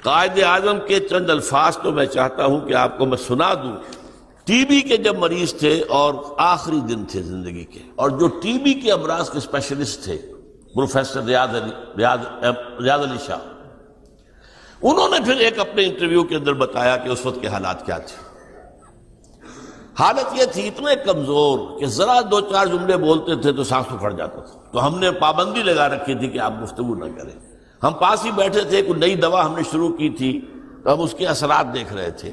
قائد اعظم کے چند الفاظ تو میں چاہتا ہوں کہ آپ کو میں سنا دوں۔ ٹی بی کے جب مریض تھے اور آخری دن تھے زندگی کے، اور جو ٹی بی کے امراض کے اسپیشلسٹ تھے پروفیسر ریاض علی شاہ، انہوں نے پھر ایک اپنے انٹرویو کے اندر بتایا کہ اس وقت کے حالات کیا تھے۔ حالت یہ تھی اتنے کمزور کہ ذرا دو چار جملے بولتے تھے تو سانس پھڑ جاتا تھا، تو ہم نے پابندی لگا رکھی تھی کہ آپ گفتگو نہ کریں۔ ہم پاس ہی بیٹھے تھے، کوئی نئی دوا ہم نے شروع کی تھی تو ہم اس کے اثرات دیکھ رہے تھے،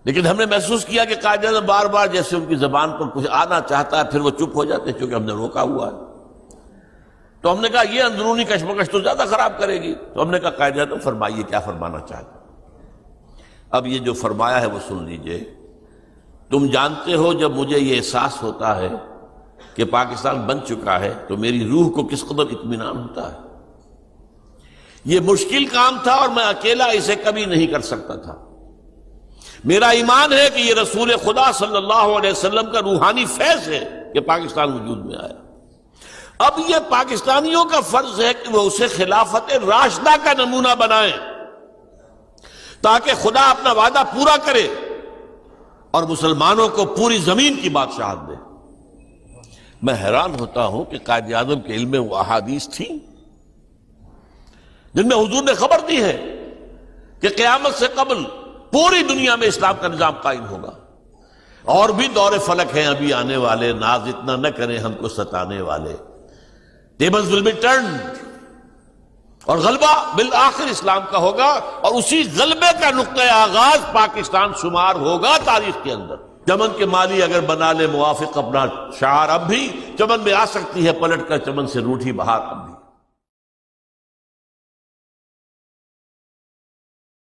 لیکن ہم نے محسوس کیا کہ قائد اعظم بار بار جیسے ان کی زبان پر کچھ آنا چاہتا ہے پھر وہ چپ ہو جاتے ہیں، چونکہ ہم نے روکا ہوا ہے۔ تو ہم نے کہا یہ اندرونی کشمکش تو زیادہ خراب کرے گی، تو ہم نے کہا قائد اعظم فرمائیے کیا فرمانا چاہتے ہیں۔ اب یہ جو فرمایا ہے وہ سن لیجئے۔ تم جانتے ہو جب مجھے یہ احساس ہوتا ہے کہ پاکستان بن چکا ہے تو میری روح کو کس قدر اطمینان ہوتا ہے۔ یہ مشکل کام تھا اور میں اکیلا اسے کبھی نہیں کر سکتا تھا۔ میرا ایمان ہے کہ یہ رسول خدا صلی اللہ علیہ وسلم کا روحانی فیض ہے کہ پاکستان وجود میں آیا۔ اب یہ پاکستانیوں کا فرض ہے کہ وہ اسے خلافت راشدہ کا نمونہ بنائیں تاکہ خدا اپنا وعدہ پورا کرے اور مسلمانوں کو پوری زمین کی بادشاہت دے۔ میں حیران ہوتا ہوں کہ قائد اعظم کے علم میں وہ احادیث تھیں جن میں حضور نے خبر دی ہے کہ قیامت سے قبل پوری دنیا میں اسلام کا نظام قائم ہوگا، اور بھی دور فلک ہیں ابھی آنے والے، ناز اتنا نہ کریں ہم کو ستانے والے۔ tables will be turned، اور غلبہ بالآخر اسلام کا ہوگا، اور اسی غلبے کا نقطہ آغاز پاکستان شمار ہوگا تاریخ کے اندر۔ چمن کے مالی اگر بنا لے موافق اپنا شعار، اب بھی چمن میں آ سکتی ہے پلٹ کر چمن سے روٹھی بہار اب بھی۔